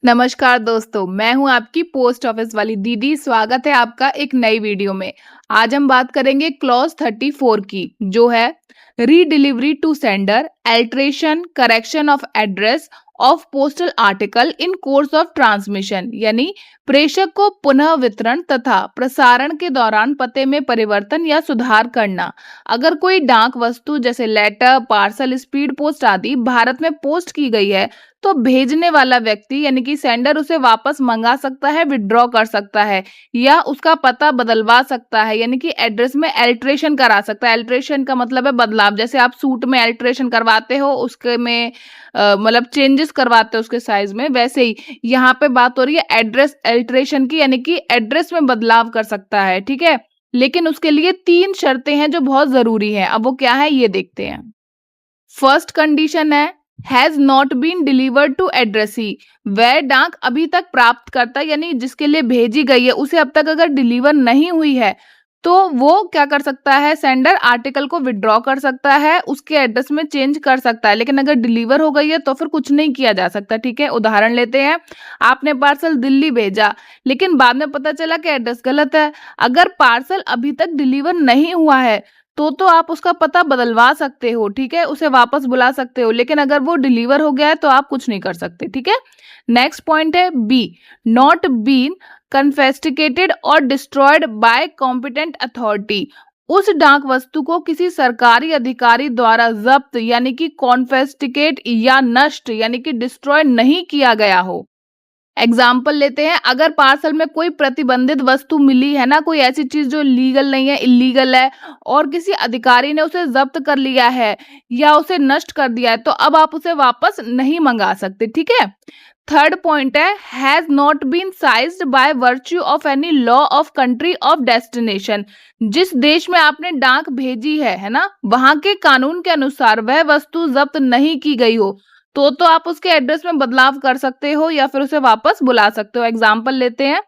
नमस्कार दोस्तों, मैं हूं आपकी पोस्ट ऑफिस वाली दीदी। स्वागत है आपका एक नई वीडियो में। आज हम बात करेंगे क्लॉज 34 की, जो है redelivery to sender, alteration, correction of address of postal article in course of transmission, यानी प्रेषक को पुनः वितरण तथा प्रसारण के दौरान पते में परिवर्तन या सुधार करना। अगर कोई डाक वस्तु जैसे लेटर, पार्सल, स्पीड पोस्ट आदि भारत में पोस्ट की गई है तो भेजने वाला व्यक्ति यानी कि सेंडर उसे वापस मंगा सकता है, विथड्रॉ कर सकता है या उसका पता बदलवा सकता है, यानी कि एड्रेस में अल्टरेशन करा सकता है। अल्टरेशन का मतलब है बदलाव। जैसे आप सूट में अल्टरेशन करवाते हो, उसके में मतलब चेंजेस करवाते हो उसके साइज में, वैसे ही यहाँ पे बात हो रही है एड्रेस अल्टरेशन की, यानी कि एड्रेस में बदलाव कर सकता है। ठीक है, लेकिन उसके लिए 3 शर्तें हैं जो बहुत जरूरी हैं। अब वो क्या है ये देखते हैं। फर्स्ट कंडीशन है has not been delivered to addressee. वह डाक अभी तक प्राप्त करता यानी जिसके लिए भेजी गई है उसे अब तक अगर डिलीवर नहीं हुई है तो वो क्या कर सकता है, सेंडर आर्टिकल को विड्रॉ कर सकता है, उसके एड्रेस में चेंज कर सकता है। लेकिन अगर डिलीवर हो गई है तो फिर कुछ नहीं किया जा सकता। ठीक है, उदाहरण लेते हैं। आपने पार्सल दिल्ली भेजा लेकिन बाद में पता चला कि एड्रेस गलत है। अगर पार्सल अभी तक डिलीवर नहीं हुआ है तो आप उसका पता बदलवा सकते हो। ठीक है, उसे वापस बुला सकते हो। लेकिन अगर वो डिलीवर हो गया है तो आप कुछ नहीं कर सकते। ठीक है, नेक्स्ट पॉइंट है बी, नॉट बीन कन्फेस्टिकेटेड और डिस्ट्रॉयड बाय कॉम्पिटेंट अथॉरिटी। उस डाक वस्तु को किसी सरकारी अधिकारी द्वारा जब्त यानी कि कॉन्फेस्टिकेट या नष्ट यानी कि डिस्ट्रॉय नहीं किया गया हो। एग्जाम्पल लेते हैं। अगर पार्सल में कोई प्रतिबंधित वस्तु मिली है ना, कोई ऐसी चीज जो लीगल नहीं है, इलीगल है, और किसी अधिकारी ने उसे जब्त कर लिया है या उसे नष्ट कर दिया है तो अब आप उसे वापस नहीं मंगा सकते। ठीक है, थर्ड पॉइंट है has not been seized by virtue of any law of country of destination. जिस देश में आपने डाक भेजी है ना, वहां के कानून के अनुसार वह वस्तु जब्त नहीं की गई हो तो आप उसके एड्रेस में बदलाव कर सकते हो या फिर उसे वापस बुला सकते हो। एग्जाम्पल लेते हैं।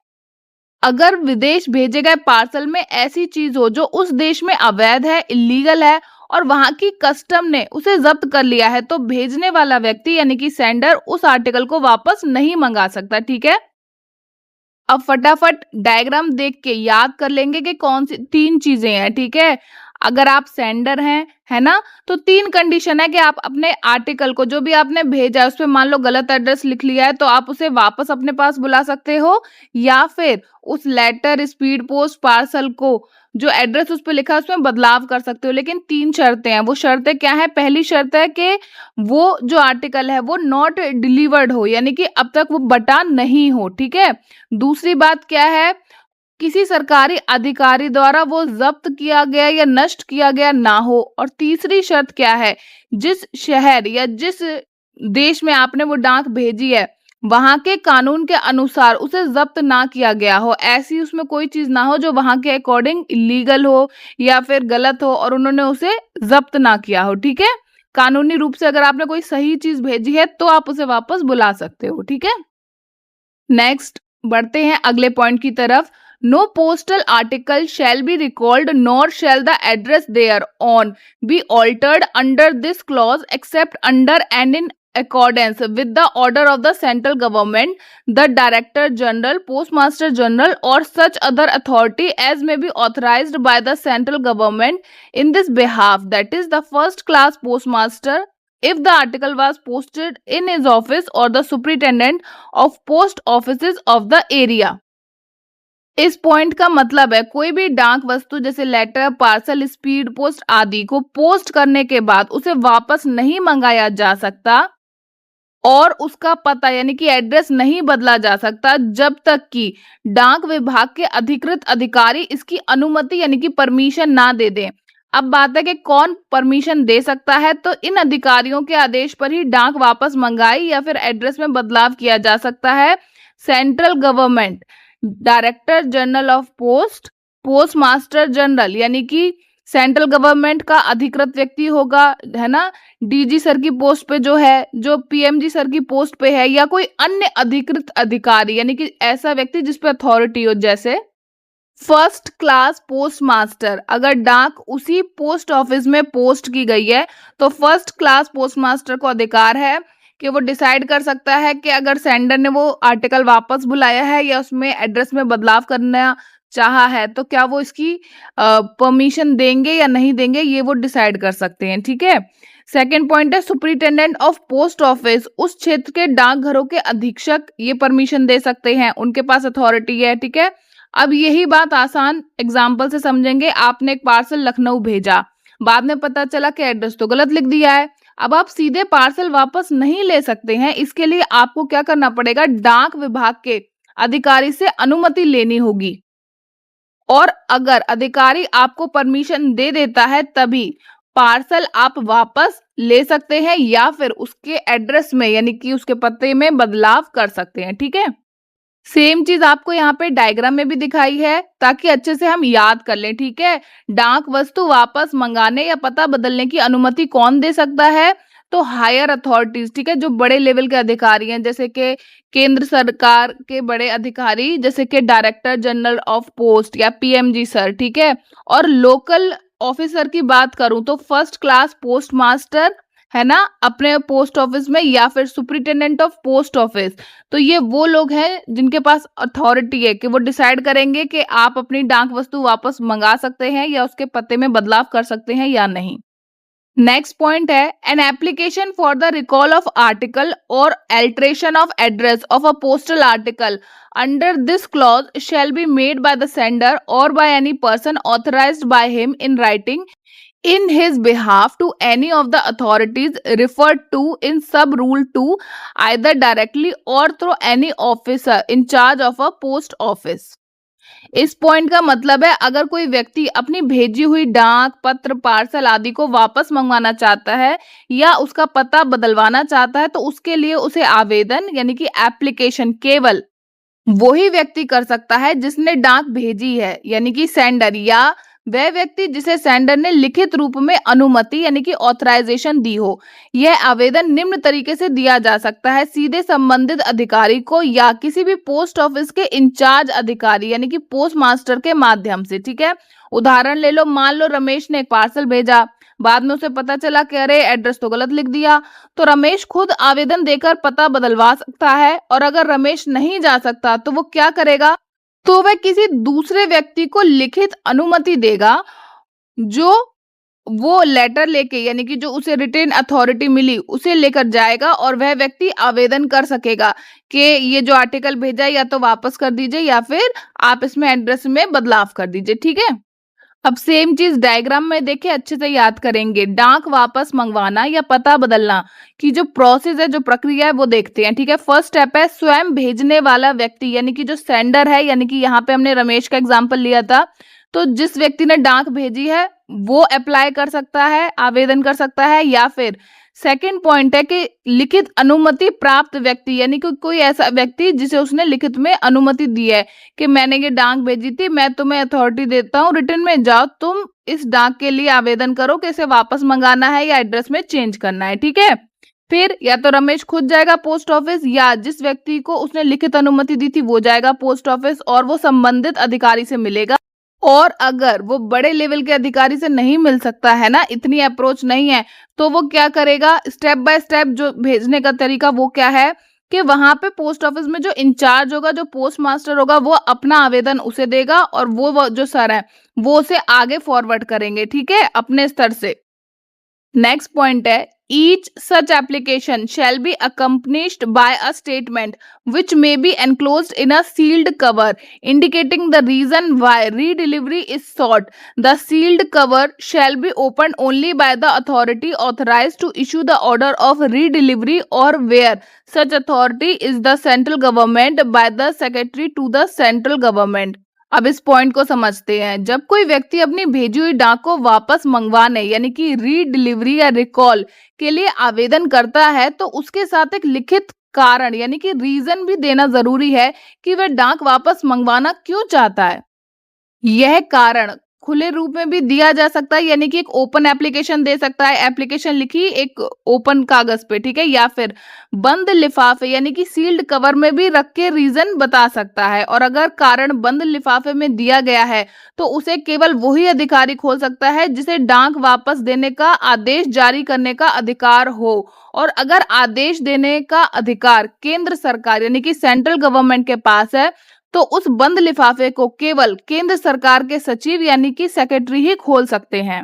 अगर विदेश भेजे गए पार्सल में ऐसी चीज हो जो उस देश में अवैध है, इलीगल है और वहां की कस्टम ने उसे जब्त कर लिया है तो भेजने वाला व्यक्ति यानी कि सेंडर उस आर्टिकल को वापस नहीं मंगा सकता। ठीक है, अब फटाफट डायग्राम देख के याद कर लेंगे कि कौन सी 3 चीजें हैं। ठीक है, अगर आप सेंडर हैं, है ना, तो 3 कंडीशन है कि आप अपने आर्टिकल को जो भी आपने भेजा है उस पे मान लो गलत एड्रेस लिख लिया है तो आप उसे वापस अपने पास बुला सकते हो, या फिर उस लेटर, स्पीड पोस्ट, पार्सल को जो एड्रेस उस पे लिखा है उसमें बदलाव कर सकते हो। लेकिन 3 शर्तें हैं। वो शर्तें क्या है? पहली शर्त है कि वो जो आर्टिकल है वो नॉट डिलीवर्ड हो, यानी कि अब तक वो बटा नहीं हो। ठीक है, दूसरी बात क्या है? किसी सरकारी अधिकारी द्वारा वो जब्त किया गया या नष्ट किया गया ना हो। और तीसरी शर्त क्या है? जिस शहर या जिस देश में आपने वो डाक भेजी है वहां के कानून के अनुसार उसे जब्त ना किया गया हो। ऐसी उसमें कोई चीज ना हो जो वहां के अकॉर्डिंग इलीगल हो या फिर गलत हो और उन्होंने उसे जब्त ना किया हो। ठीक है, कानूनी रूप से अगर आपने कोई सही चीज भेजी है तो आप उसे वापस बुला सकते हो। ठीक है, नेक्स्ट बढ़ते हैं अगले पॉइंट की तरफ। No postal article shall be recalled nor shall the address thereon be altered under this clause except under and in accordance with the order of the central government, the director general, postmaster general or such other authority as may be authorized by the central government in this behalf, that is the first class postmaster if the article was posted in his office or the superintendent of post offices of the area। इस point का मतलब है कोई भी डाक वस्तु जैसे letter, parcel, speed post आदि को पोस्ट करने के बाद उसे वापस नहीं मंगाया जा सकता और उसका पता यानी कि एड्रेस नहीं बदला जा सकता जब तक कि डाक विभाग के अधिकृत अधिकारी इसकी अनुमति यानी कि परमिशन ना दे दें। अब बात है कि कौन परमिशन दे सकता है, तो इन अधिकारियों के आदेश पर ही डाक वापस मंगाई या फिर एड्रेस में बदलाव किया जा सकता है। Central government, director general of post, post master general यानी कि सेंट्रल गवर्नमेंट का अधिकृत व्यक्ति होगा, है ना, डीजी सर की पोस्ट पे जो है, जो पीएमजी सर की पोस्ट पे है, या कोई अन्य अधिकृत अधिकारी यानी कि ऐसा व्यक्ति जिस पे अथॉरिटी हो। जैसे फर्स्ट क्लास पोस्ट मास्टर, अगर डाक उसी पोस्ट ऑफिस में पोस्ट की गई है तो फर्स्ट क्लास पोस्ट मास्टर को अधिकार है कि वो डिसाइड कर सकता है कि अगर सेंडर ने वो आर्टिकल वापस बुलाया है या उसमें एड्रेस में बदलाव करना चाहा है तो क्या वो इसकी परमिशन देंगे या नहीं देंगे, ये वो डिसाइड कर सकते हैं। ठीक है। सेकंड पॉइंट है सुपरिटेंडेंट ऑफ पोस्ट ऑफिस, उस क्षेत्र के डाकघरों के अधीक्षक ये परमिशन दे सकते हैं, उनके पास अथॉरिटी है। ठीक है। अब यही बात आसान एग्जाम्पल से समझेंगे। आपने एक पार्सल लखनऊ भेजा, बाद में पता चला कि एड्रेस तो गलत लिख दिया है। अब आप सीधे पार्सल वापस नहीं ले सकते हैं, इसके लिए आपको क्या करना पड़ेगा, डाक विभाग के अधिकारी से अनुमति लेनी होगी। और अगर अधिकारी आपको परमिशन दे देता है तभी पार्सल आप वापस ले सकते हैं या फिर उसके एड्रेस में यानी कि उसके पते में बदलाव कर सकते हैं। ठीक है। सेम चीज आपको यहाँ पे डायग्राम में भी दिखाई है ताकि अच्छे से हम याद कर लें। ठीक है। डाक वस्तु वापस मंगाने या पता बदलने की अनुमति कौन दे सकता है, तो हायर अथॉरिटीज। ठीक है। जो बड़े लेवल के अधिकारी हैं, जैसे कि केंद्र सरकार के बड़े अधिकारी, जैसे कि डायरेक्टर जनरल ऑफ पोस्ट या पीएमजी सर। ठीक है। और लोकल ऑफिसर की बात करूं तो फर्स्ट क्लास पोस्ट मास्टर है ना अपने पोस्ट ऑफिस में, या फिर सुपरिटेंडेंट ऑफ पोस्ट ऑफिस। तो ये वो लोग हैं जिनके पास अथॉरिटी है कि वो डिसाइड करेंगे कि आप अपनी डाक वस्तु वापस मंगा सकते हैं या उसके पते में बदलाव कर सकते हैं या नहीं। नेक्स्ट पॉइंट है an application for the recall of article or alteration of address of a postal article under this clause shall be made by the sender or by any person authorized by him in writing in his behalf to any of the authorities referred to in sub rule 2 either directly or through any officer in charge of a post office। इस point का मतलब है अगर कोई व्यक्ति अपनी भेजी हुई डाक पत्र पार्सल आदि को वापस मंगवाना चाहता है या उसका पता बदलवाना चाहता है तो उसके लिए उसे आवेदन यानी कि एप्लीकेशन केवल वही व्यक्ति कर सकता है जिसने डाक भेजी है यानी कि सेंडर, या वह व्यक्ति जिसे सेंडर ने लिखित रूप में अनुमति यानी कि ऑथराइजेशन दी हो। यह आवेदन निम्न तरीके से दिया जा सकता है, सीधे संबंधित अधिकारी को या किसी भी पोस्ट ऑफिस के इंचार्ज अधिकारी यानी कि पोस्ट मास्टर के माध्यम से। ठीक है। उदाहरण ले लो, मान लो रमेश ने एक पार्सल भेजा, बाद में उसे पता चला कि अरे एड्रेस तो गलत लिख दिया, तो रमेश खुद आवेदन देकर पता बदलवा सकता है। और अगर रमेश नहीं जा सकता तो वो क्या करेगा, तो वह किसी दूसरे व्यक्ति को लिखित अनुमति देगा जो वो लेटर लेके यानी कि जो उसे रिटेन अथॉरिटी मिली उसे लेकर जाएगा और वह व्यक्ति आवेदन कर सकेगा कि ये जो आर्टिकल भेजा है या तो वापस कर दीजिए या फिर आप इसमें एड्रेस में बदलाव कर दीजिए। ठीक है। अब सेम चीज डायग्राम में देखे, अच्छे से याद करेंगे। डाक वापस मंगवाना या पता बदलना की जो प्रोसेस है, जो प्रक्रिया है वो देखते हैं। ठीक है। फर्स्ट स्टेप है स्वयं भेजने वाला व्यक्ति यानी कि जो सेंडर है, यानी कि यहाँ पे हमने रमेश का एग्जांपल लिया था, तो जिस व्यक्ति ने डाक भेजी है वो अप्लाई कर सकता है, आवेदन कर सकता है। या फिर सेकंड पॉइंट है कि लिखित अनुमति प्राप्त व्यक्ति यानी कि कोई ऐसा व्यक्ति जिसे उसने लिखित में अनुमति दी है कि मैंने ये डाक भेजी थी, मैं तुम्हें अथॉरिटी देता हूँ, रिटर्न में जाओ तुम इस डाक के लिए आवेदन करो कि इसे वापस मंगाना है या एड्रेस में चेंज करना है। ठीक है। फिर या तो रमेश खुद जाएगा पोस्ट ऑफिस या जिस व्यक्ति को उसने लिखित अनुमति दी थी वो जाएगा पोस्ट ऑफिस और वो संबंधित अधिकारी से मिलेगा। और अगर वो बड़े लेवल के अधिकारी से नहीं मिल सकता है ना, इतनी अप्रोच नहीं है, तो वो क्या करेगा, स्टेप बाय स्टेप जो भेजने का तरीका वो क्या है कि वहां पे पोस्ट ऑफिस में जो इंचार्ज होगा, जो पोस्ट मास्टर होगा, वो अपना आवेदन उसे देगा और वो जो सर है वो उसे आगे फॉरवर्ड करेंगे। ठीक है, अपने स्तर से। नेक्स्ट पॉइंट है each such application shall be accompanied by a statement which may be enclosed in a sealed cover indicating the reason why redelivery is sought. The sealed cover shall be opened only by the authority authorized to issue the order of redelivery or where such authority is the central government by the secretary to the central government. अब इस point को समझते हैं। जब कोई व्यक्ति अपनी भेजी हुई डाक को वापस मंगवाने यानी कि रीडिलीवरी या रिकॉल के लिए आवेदन करता है तो उसके साथ एक लिखित कारण यानी कि रीजन भी देना जरूरी है कि वह डाक वापस मंगवाना क्यों चाहता है। यह कारण खुले रूप में भी दिया जा सकता है, यानी कि एक ओपन एप्लीकेशन दे सकता है, एप्लीकेशन लिखी एक ओपन कागज पे, ठीक है, या फिर बंद लिफाफे यानी कि सील्ड कवर में भी रख के रीजन बता सकता है। और अगर कारण बंद लिफाफे में दिया गया है तो उसे केवल वही अधिकारी खोल सकता है जिसे डाक वापस देने का आदेश जारी करने का अधिकार हो। और अगर आदेश देने का अधिकार केंद्र सरकार यानी कि सेंट्रल गवर्नमेंट के पास है तो उस बंद लिफाफे को केवल केंद्र सरकार के सचिव यानी कि सेक्रेटरी ही खोल सकते हैं।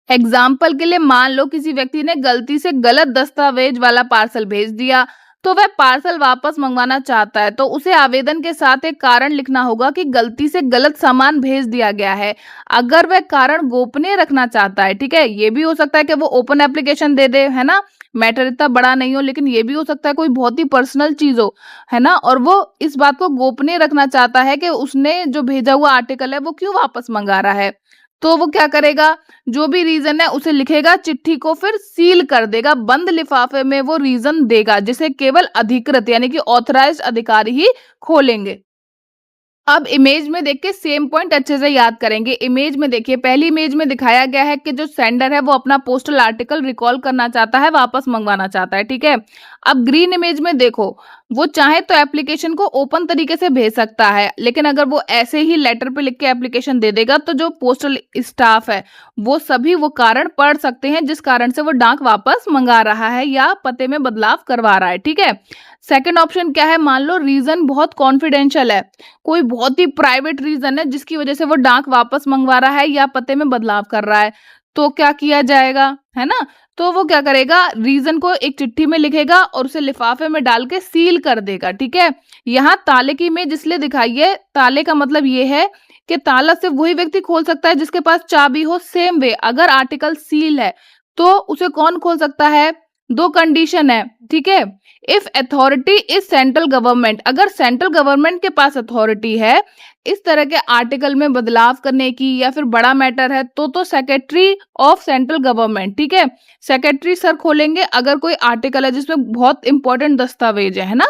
एग्जाम्पल के लिए मान लो किसी व्यक्ति ने गलती से गलत दस्तावेज वाला पार्सल भेज दिया, तो वह पार्सल वापस मंगवाना चाहता है, तो उसे आवेदन के साथ एक कारण लिखना होगा कि गलती से गलत सामान भेज दिया गया है। अगर वह कारण गोपनीय रखना चाहता है, ठीक है, ये भी हो सकता है कि वो ओपन एप्लीकेशन दे दे, है ना, मैटर इतना बड़ा नहीं हो, लेकिन ये भी हो सकता है कोई बहुत ही पर्सनल चीज हो, है ना, और वो इस बात को गोपनीय रखना चाहता है कि उसने जो भेजा हुआ आर्टिकल है वो क्यों वापस मंगा रहा है। तो वो क्या करेगा, जो भी रीजन है उसे लिखेगा, चिट्ठी को फिर सील कर देगा, बंद लिफाफे में वो रीजन देगा जिसे केवल अधिकृत यानी कि ऑथराइज्ड अधिकारी ही खोलेंगे। अब इमेज में देख के सेम पॉइंट अच्छे से याद करेंगे। इमेज में देखिए, पहली इमेज में दिखाया गया है कि जो सेंडर है वो अपना पोस्टल आर्टिकल रिकॉल करना चाहता है, वापस मंगवाना चाहता है, ठीक है। अब ग्रीन इमेज में देखो, वो चाहे तो एप्लीकेशन को ओपन तरीके से भेज सकता है, लेकिन अगर वो ऐसे ही लेटर पे लिख के एप्लीकेशन दे देगा तो जो पोस्टल स्टाफ है वो सभी वो कारण पढ़ सकते हैं जिस कारण से वो डाक वापस मंगा रहा है या पते में बदलाव करवा रहा है, ठीक है। सेकंड ऑप्शन क्या है, मान लो रीजन बहुत कॉन्फिडेंशियल है, कोई बहुत ही प्राइवेट रीजन है जिसकी वजह से वो डाक वापस मंगवा रहा है या पते में बदलाव कर रहा है, तो क्या किया जाएगा, है ना। तो वो क्या करेगा, रीजन को एक चिट्ठी में लिखेगा और उसे लिफाफे में डाल के सील कर देगा, ठीक है। यहाँ ताले की इमेज इसलिए दिखाई है, ताले का मतलब ये है कि ताला सिर्फ वही व्यक्ति खोल सकता है जिसके पास चाबी हो। सेम वे अगर आर्टिकल सील है तो उसे कौन खोल सकता है, दो कंडीशन है, ठीक है। If authority is central government, अगर सेंट्रल गवर्नमेंट के पास अथॉरिटी है इस तरह के आर्टिकल में बदलाव करने की या फिर बड़ा मैटर है तो सेक्रेटरी ऑफ सेंट्रल गवर्नमेंट, ठीक है, सेक्रेटरी सर खोलेंगे अगर कोई आर्टिकल है जिसमें बहुत इंपॉर्टेंट दस्तावेज है ना,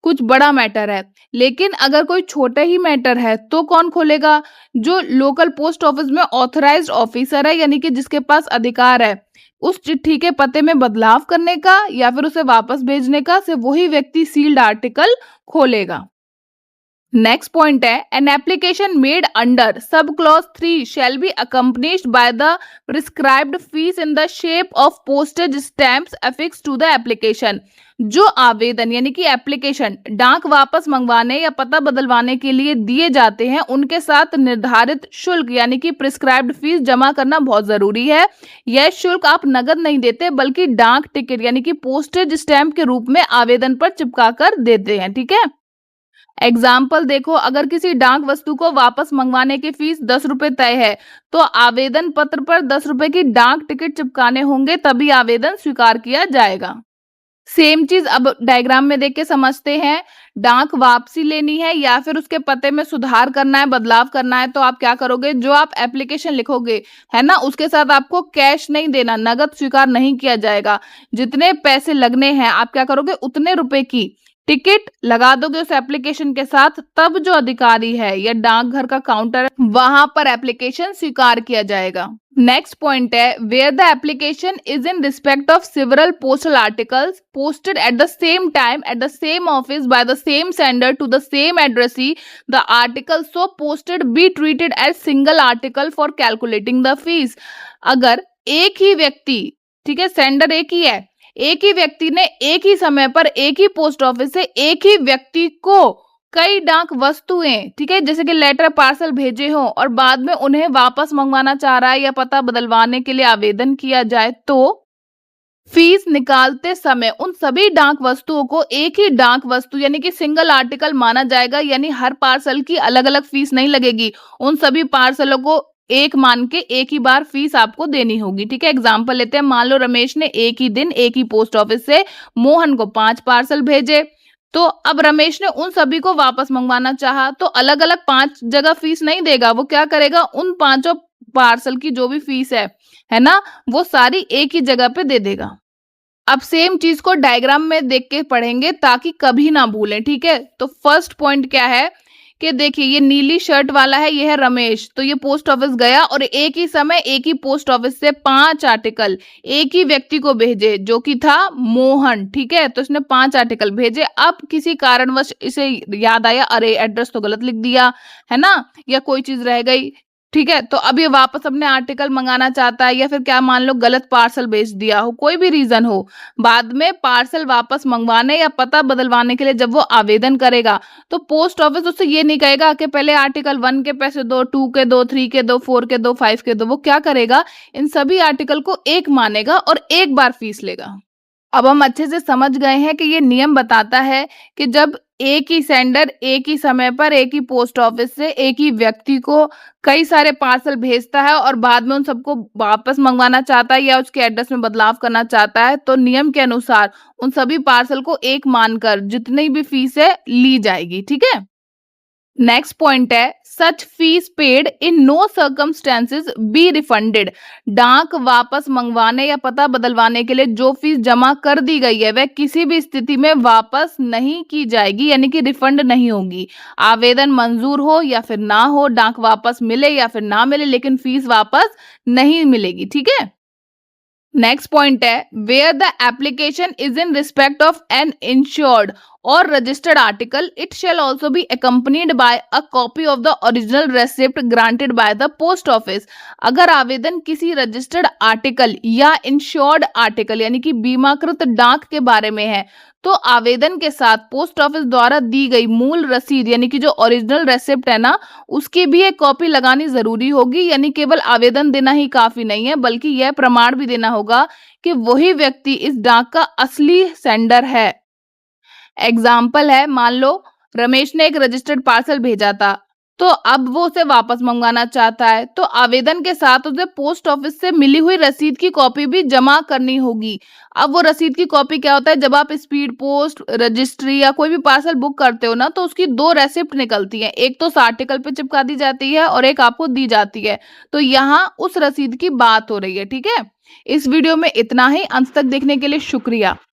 कुछ बड़ा मैटर है। लेकिन अगर कोई छोटे ही मैटर है तो कौन खोलेगा, जो लोकल पोस्ट ऑफिस में ऑथराइज्ड ऑफिसर है यानी कि जिसके पास अधिकार है उस चिट्ठी के पते में बदलाव करने का या फिर उसे वापस भेजने का, सिर्फ वही व्यक्ति सील्ड आर्टिकल खोलेगा। नेक्स्ट पॉइंट है, an application made under sub clause 3 shall be accompanied by the prescribed fees in the shape of postage stamps affix to the application. जो आवेदन यानी कि एप्लीकेशन डाक वापस मंगवाने या पता बदलवाने के लिए दिए जाते हैं उनके साथ निर्धारित शुल्क यानी कि प्रिस्क्राइब्ड फीस जमा करना बहुत जरूरी है। यह शुल्क आप नगद नहीं देते बल्कि डाक टिकट यानी कि पोस्टेज स्टैम्प के रूप में आवेदन पर चिपका कर देते हैं, ठीक है। एग्जाम्पल देखो, अगर किसी डाक वस्तु को वापस मंगवाने की फीस 10 रुपए तय है तो आवेदन पत्र पर 10 रुपए की डाक टिकट चिपकाने होंगे तभी आवेदन स्वीकार किया जाएगा। सेम चीज अब डायग्राम में देख के समझते हैं। डाक वापसी लेनी है या फिर उसके पते में सुधार करना है, बदलाव करना है, तो आप क्या करोगे, जो आप एप्लीकेशन लिखोगे है ना उसके साथ आपको कैश नहीं देना, नगद स्वीकार नहीं किया जाएगा। जितने पैसे लगने हैं आप क्या करोगे, उतने रुपए की टिकट लगा दोगे उस एप्लीकेशन के साथ, तब जो अधिकारी है या डाकघर का काउंटर है वहां पर एप्लीकेशन स्वीकार किया जाएगा। नेक्स्ट पॉइंट है, where the application is in respect of several postal articles posted at the same time at the same office by the same sender to the same addressee, the article so posted be treated as single article for calculating the fees. अगर एक ही व्यक्ति, ठीक है, sender एक ही है, एक ही व्यक्ति ने एक ही समय पर एक ही पोस्ट ऑफिस से एक ही व्यक्ति को कई डाक वस्तुएं, ठीक है, जैसे कि लेटर पार्सल भेजे हो और बाद में उन्हें वापस मंगवाना चाह रहा है या पता बदलवाने के लिए आवेदन किया जाए, तो फीस निकालते समय उन सभी डाक वस्तुओं को एक ही डाक वस्तु यानी कि सिंगल आर्टिकल माना जाएगा। यानी हर पार्सल की अलग अलग फीस नहीं लगेगी, उन सभी पार्सलों को एक मान के एक ही बार फीस आपको देनी होगी, ठीक है। एग्जाम्पल लेते हैं, मान लो रमेश ने एक ही दिन एक ही पोस्ट ऑफिस से मोहन को 5 पार्सल भेजे, तो अब रमेश ने उन सभी को वापस मंगवाना चाहा तो अलग अलग 5 जगह फीस नहीं देगा, वो क्या करेगा, उन 5 पार्सल की जो भी फीस है ना, वो सारी एक ही जगह पे दे देगा। अब सेम चीज को डायग्राम में देख के पढ़ेंगे ताकि कभी ना भूलें, ठीक है। तो फर्स्ट पॉइंट क्या है कि देखिए ये नीली शर्ट वाला है, ये है रमेश, तो ये पोस्ट ऑफिस गया और एक ही समय एक ही पोस्ट ऑफिस से 5 आर्टिकल एक ही व्यक्ति को भेजे जो कि था मोहन, ठीक है। तो इसने 5 आर्टिकल भेजे। अब किसी कारणवश इसे याद आया, अरे एड्रेस तो गलत लिख दिया है ना, या कोई चीज रह गई, ठीक है। तो अब ये वापस अपने आर्टिकल मंगाना चाहता है, या फिर क्या मान लो गलत पार्सल भेज दिया हो, कोई भी रीजन हो, बाद में पार्सल वापस मंगवाने या पता बदलवाने के लिए जब वो आवेदन करेगा तो पोस्ट ऑफिस उससे ये नहीं कहेगा कि पहले आर्टिकल 1 के पैसे दो, 2 के दो, 3 के दो, 4 के दो, 5 के दो। वो क्या करेगा, इन सभी आर्टिकल को एक मानेगा और एक बार फीस लेगा। अब हम अच्छे से समझ गए हैं कि ये नियम बताता है कि जब एक ही सेंडर एक ही समय पर एक ही पोस्ट ऑफिस से एक ही व्यक्ति को कई सारे पार्सल भेजता है और बाद में उन सबको वापस मंगवाना चाहता है या उसके एड्रेस में बदलाव करना चाहता है, तो नियम के अनुसार उन सभी पार्सल को एक मानकर जितनी भी फीस है ली जाएगी, ठीक है। नेक्स्ट पॉइंट है such fees paid in no circumstances be refunded. डाक वापस मंगवाने या पता बदलवाने के लिए जो फीस जमा कर दी गई है वह किसी भी स्थिति में वापस नहीं की जाएगी, यानी कि रिफंड नहीं होगी। आवेदन मंजूर हो या फिर ना हो, डाक वापस मिले या फिर ना मिले, लेकिन फीस वापस नहीं मिलेगी, ठीक है। नेक्स्ट पॉइंट है where the application is in respect of an insured or registered article it shall also be accompanied by a copy of the original receipt granted by the post office. अगर आवेदन किसी registered article या insured article यानी कि बीमाकृत डाक के बारे में है तो आवेदन के साथ पोस्ट ऑफिस द्वारा दी गई मूल रसीद यानी कि जो ओरिजिनल रेसिप्ट है ना, उसकी भी एक कॉपी लगानी जरूरी होगी। यानी केवल आवेदन देना ही काफी नहीं है, बल्कि यह प्रमाण भी देना होगा कि वही व्यक्ति इस डाक का असली सेंडर है। एग्जाम्पल है, मान लो रमेश ने एक रजिस्टर्ड पार्सल भेजा था, तो अब वो उसे वापस मंगवाना चाहता है, तो आवेदन के साथ उसे पोस्ट ऑफिस से मिली हुई रसीद की कॉपी भी जमा करनी होगी। अब वो रसीद की कॉपी क्या होता है, जब आप स्पीड पोस्ट, रजिस्ट्री या कोई भी पार्सल बुक करते हो ना, तो उसकी 2 रेसिप्ट निकलती है, एक तो उस आर्टिकल पे चिपका दी जाती है और एक आपको दी जाती है। तो यहाँ उस रसीद की बात हो रही है, ठीक है। इस वीडियो में इतना ही। अंत तक देखने के लिए शुक्रिया।